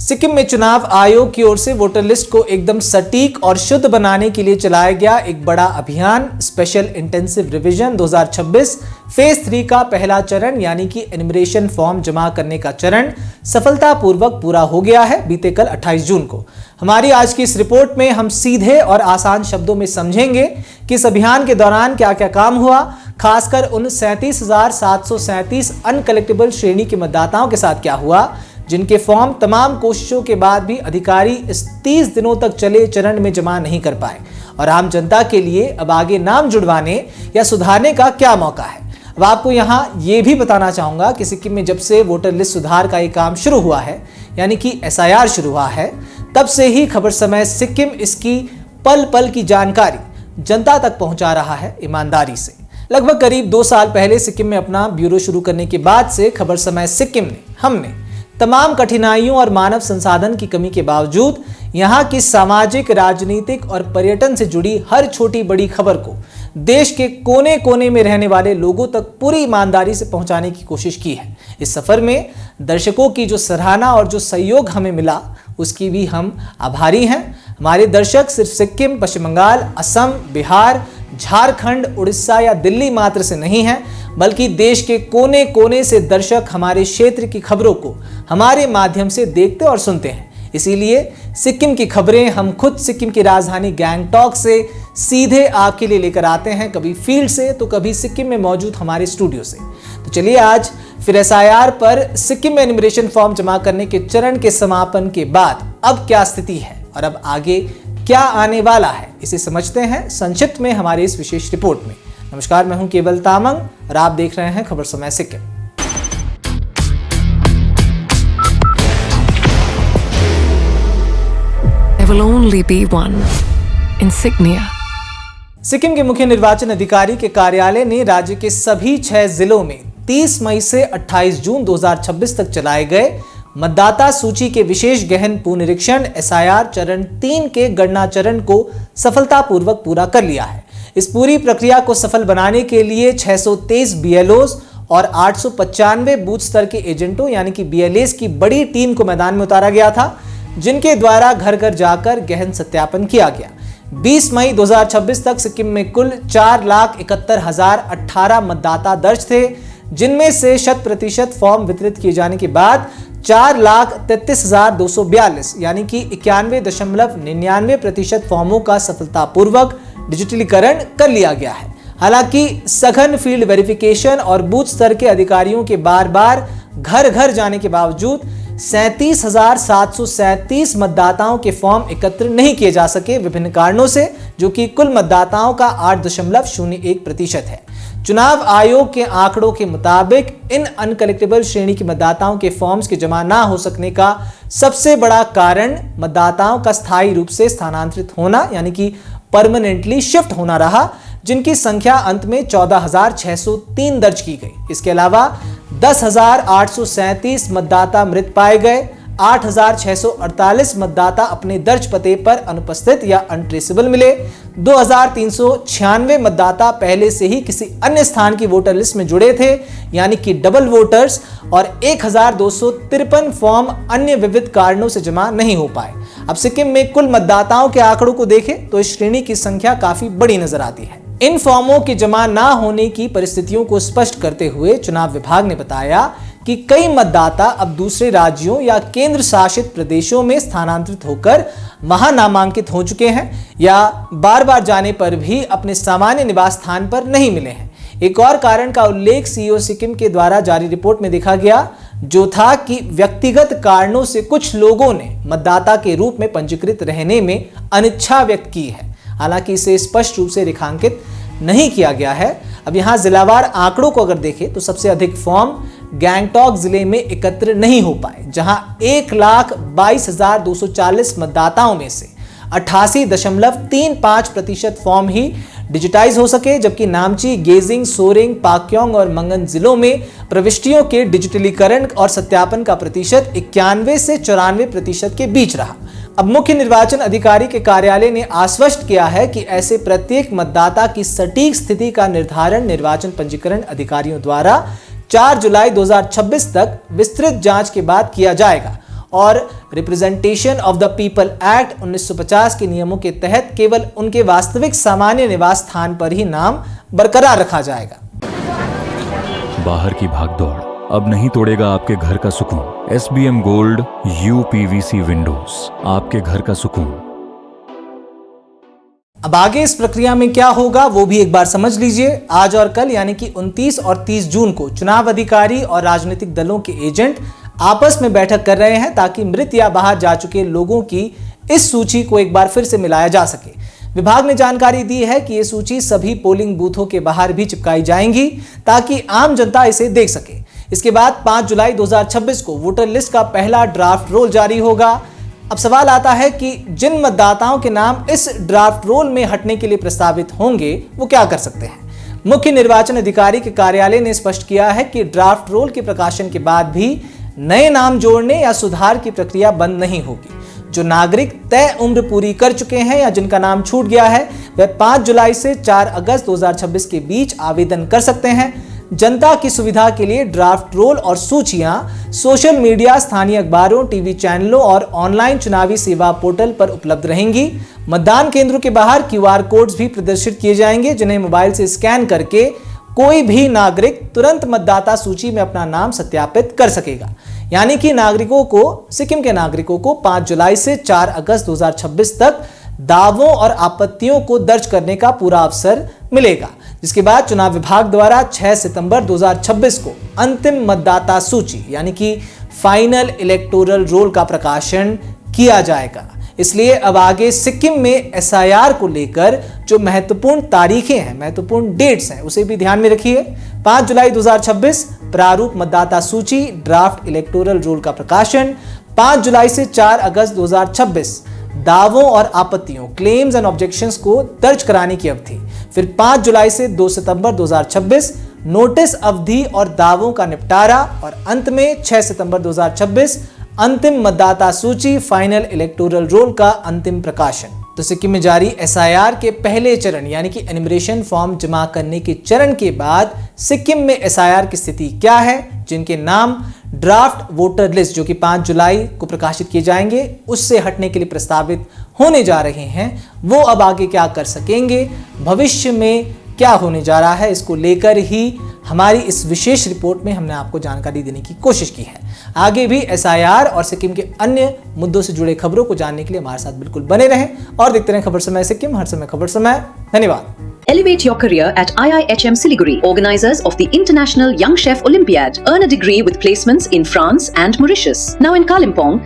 सिक्किम में चुनाव आयोग की ओर से वोटर लिस्ट को एकदम सटीक और शुद्ध बनाने के लिए चलाया गया एक बड़ा अभियान स्पेशल इंटेंसिव रिवीजन 2026 फेज 3 का पहला चरण यानी कि एनुमरेशन फॉर्म जमा करने का चरण सफलतापूर्वक पूरा हो गया है बीते कल 28 जून को। हमारी आज की इस रिपोर्ट में हम सीधे और आसान शब्दों में समझेंगे कि इस अभियान के दौरान क्या क्या काम हुआ, खासकर उन 37,737 अनकलेक्टेबल श्रेणी के मतदाताओं के साथ क्या हुआ जिनके फॉर्म तमाम कोशिशों के बाद भी अधिकारी इस 30 दिनों तक चले चरण में जमा नहीं कर पाए, और आम जनता के लिए अब आगे नाम जुड़वाने या सुधारने का क्या मौका है। अब आपको यहाँ ये भी बताना चाहूँगा कि सिक्किम में जब से वोटर लिस्ट सुधार का ये काम शुरू हुआ है यानी कि SIR शुरू हुआ है, तब से ही खबर समय सिक्किम इसकी पल पल की जानकारी जनता तक पहुँचा रहा है ईमानदारी से। लगभग करीब 2 साल पहले सिक्किम में अपना ब्यूरो शुरू करने के बाद से खबर समय सिक्किम ने हमने तमाम कठिनाइयों और मानव संसाधन की कमी के बावजूद यहाँ की सामाजिक, राजनीतिक और पर्यटन से जुड़ी हर छोटी बड़ी खबर को देश के कोने कोने में रहने वाले लोगों तक पूरी ईमानदारी से पहुंचाने की कोशिश की है। इस सफर में दर्शकों की जो सराहना और जो सहयोग हमें मिला उसकी भी हम आभारी हैं। हमारे दर्शक सिर्फ सिक्किम, पश्चिम बंगाल, असम, बिहार, झारखंड, उड़ीसा या दिल्ली मात्र से नहीं है, बल्कि देश के कोने कोने से दर्शक हमारे क्षेत्र की खबरों को हमारे माध्यम से देखते और सुनते हैं। इसीलिए सिक्किम की खबरें हम खुद सिक्किम की राजधानी गैंगटॉक से सीधे आपके लिए लेकर आते हैं, कभी फील्ड से तो कभी सिक्किम में मौजूद हमारे स्टूडियो से। तो चलिए आज फिर SIR पर सिक्किम में एनुमरेशन फॉर्म जमा करने के चरण के समापन के बाद अब क्या स्थिति है और अब आगे क्या आने वाला है, इसे समझते हैं संक्षिप्त में हमारी इस विशेष रिपोर्ट में। नमस्कार, मैं हूं केवल तामंग और आप देख रहे हैं खबर समय Sikkim. There will only be one insignia. Sikkim के मुख्य निर्वाचन अधिकारी के कार्यालय ने राज्य के सभी 6 जिलों में 30 मई से 28 जून 2026 तक चलाए गए मतदाता सूची के विशेष गहन पुनरीक्षण SIR चरण 3 के गणना चरण को सफलतापूर्वक पूरा कर लिया है। इस पूरी प्रक्रिया को सफल बनाने के लिए 623 BLOs और 895 बूथ स्तर के एजेंटों यानी कि BLAs की बड़ी टीम को मैदान में उतारा गया था, जिनके द्वारा घर घर जाकर गहन सत्यापन किया गया। 20 मई 2026 तक सिक्किम में कुल 4,71,018 मतदाता दर्ज थे, जिनमें से 100% फॉर्म वितरित किए जाने के बाद 4,33,242 यानी कि 91.99% फॉर्मों का सफलतापूर्वक डिजिटलीकरण कर लिया गया है। हालांकि सघन फील्ड वेरिफिकेशन और बूथ स्तर के अधिकारियों के बार बार घर घर जाने के बावजूद 37,737 मतदाताओं के फॉर्म एकत्र नहीं किए जा सके विभिन्न कारणों से, जो कि कुल मतदाताओं का 8.01% है। चुनाव आयोग के आंकड़ों के मुताबिक इन अनकलेक्टेबल श्रेणी के मतदाताओं के फॉर्म्स के जमा ना हो सकने का सबसे बड़ा कारण मतदाताओं का स्थायी रूप से स्थानांतरित होना यानी कि परमानेंटली शिफ्ट होना रहा, जिनकी संख्या अंत में 14,603 दर्ज की गई। इसके अलावा 10,837 मतदाता मृत पाए गए, 8,648 मतदाता अपने दर्ज पते पर अनुपस्थित या अनट्रेसेबल मिले, 2,396 मतदाता पहले से ही किसी अन्य स्थान की वोटर लिस्ट में जुड़े थे यानी कि डबल वोटर्स, और 1,253 फॉर्म अन्य विविध कारणों से जमा नहीं हो पाए। अब सिक्किम में कुल मतदाताओं के आंकड़ों को देखें तो इस श्रेणी की संख्या काफी बड़ी नजर आती है। इन फॉर्मों के जमा ना होने की परिस्थितियों को स्पष्ट करते हुए चुनाव विभाग ने बताया कि कई मतदाता अब दूसरे राज्यों या केंद्र शासित प्रदेशों में स्थानांतरित होकर वहां नामांकित हो चुके हैं या बार बार जाने पर भी अपने सामान्य निवास स्थान पर नहीं मिले हैं। एक और कारण का उल्लेख CEO सिक्किम के द्वारा जारी रिपोर्ट में देखा गया, जो था कि व्यक्तिगत कारणों से कुछ लोगों ने मतदाता के रूप में पंजीकृत रहने में अनिच्छा व्यक्त की है। हालांकि इसे स्पष्ट रूप से रेखांकित नहीं किया गया है। अब यहाँ जिलावार आंकड़ों को अगर देखें तो सबसे अधिक फॉर्म गैंगटॉक जिले में एकत्र नहीं हो पाए, जहां 1,22,240 मतदाताओं में से 88.35% फॉर्म ही डिजिटाइज हो सके, जबकि नामची, गेजिंग, सोरेंग, पाक्योंग और मंगन जिलों में प्रविष्टियों के डिजिटलीकरण और सत्यापन का प्रतिशत 91 से 94% के बीच रहा। अब मुख्य निर्वाचन अधिकारी के कार्यालय ने आश्वस्त किया है कि ऐसे प्रत्येक मतदाता की सटीक स्थिति का निर्धारण निर्वाचन पंजीकरण अधिकारियों द्वारा 4 जुलाई 2026 तक विस्तृत जांच के बाद किया जाएगा और representation of the people act 1950 के नियमों के तहत केवल उनके वास्तविक सामान्य निवास स्थान पर ही नाम बरकरार रखा जाएगा। बाहर की भागदौड़ अब नहीं तोड़ेगा आपके घर का सुकून। SBM गोल्ड UPVC विंडोज, आपके घर का सुकून। अब आगे इस प्रक्रिया में क्या होगा वो भी एक बार समझ लीजिए। आज और कल यानी कि 29 और 30 जून को चुनाव अधिकारी और राजनीतिक दलों के एजेंट आपस में बैठक कर रहे हैं ताकि मृत या बाहर जा चुके लोगों की इस सूची को एक बार फिर से मिलाया जा सके। विभाग ने जानकारी दी है कि ये सूची सभी पोलिंग बूथों के बाहर भी चिपकाई जाएंगी ताकि आम जनता इसे देख सके। इसके बाद 5 जुलाई 2026 को वोटर लिस्ट का पहला ड्राफ्ट रोल जारी होगा। अब सवाल आता है कि जिन मतदाताओं के नाम इस ड्राफ्ट रोल में हटने के लिए प्रस्तावित होंगे वो क्या कर सकते हैं। मुख्य निर्वाचन अधिकारी के कार्यालय ने स्पष्ट किया है कि ड्राफ्ट रोल के प्रकाशन के बाद भी नए नाम जोड़ने या सुधार की प्रक्रिया बंद नहीं होगी। जो नागरिक तय उम्र पूरी कर चुके हैं या जिनका नाम छूट गया है वह 5 जुलाई से 4 अगस्त 2026 के बीच आवेदन कर सकते हैं। जनता की सुविधा के लिए ड्राफ्ट रोल और सूचियां सोशल मीडिया, स्थानीय अखबारों, टीवी चैनलों और ऑनलाइन चुनावी सेवा पोर्टल पर उपलब्ध रहेंगी। मतदान केंद्रों के बाहर QR कोड्स भी प्रदर्शित किए जाएंगे जिन्हें मोबाइल से स्कैन करके कोई भी नागरिक तुरंत मतदाता सूची में अपना नाम सत्यापित कर सकेगा। यानी कि सिक्किम के नागरिकों को 5 जुलाई से 4 अगस्त 2026 तक दावों और आपत्तियों को दर्ज करने का पूरा अवसर मिलेगा, जिसके बाद चुनाव विभाग द्वारा 6 सितंबर 2026 को अंतिम मतदाता सूची यानी कि फाइनल इलेक्टोरल रोल का प्रकाशन किया जाएगा। इसलिए अब आगे सिक्किम में SIR को लेकर जो महत्वपूर्ण तारीखें हैं, महत्वपूर्ण डेट्स हैं, उसे भी ध्यान में रखिए। 5 जुलाई 2026 प्रारूप मतदाता सूची ड्राफ्ट इलेक्टोरल रोल का प्रकाशन। 5 जुलाई से 4 अगस्त 2026 दावों और आपत्तियों क्लेम्स एंड ऑब्जेक्शंस को दर्ज कराने की अवधि। फिर 5 जुलाई से 2 सितंबर 2026 नोटिस अवधि और दावों का निपटारा और अंत में 6 सितंबर 2026 अंतिम मतदाता सूची फाइनल इलेक्टोरल रोल का अंतिम प्रकाशन। तो सिक्किम में जारी SIR के पहले चरण यानी कि एनिमरेशन फॉर्म जमा करने के चरण के बाद सिक्किम में SIR की स्थिति क्या है, जिनके नाम ड्राफ्ट वोटर लिस्ट जो कि 5 जुलाई को प्रकाशित किए जाएंगे उससे हटने के लिए प्रस्तावित होने जा रहे हैं, वो अब आगे क्या कर सकेंगे, भविष्य में क्या होने जा रहा है, इसको लेकर ही हमारी इस विशेष रिपोर्ट में हमने आपको जानकारी देने की कोशिश की है। आगे भी SIR और सिक्किम के अन्य मुद्दों से जुड़े खबरों को जानने के लिए हमारे साथ बिल्कुल बने रहें और देखते रहें खबर समय सिक्किम, हर समय खबर समय। धन्यवाद। Elevate your career at IIHM Siliguri, organizers of the International Young Chef Olympiad. Earn a degree with placements in France and Mauritius. Now in Kalimpong,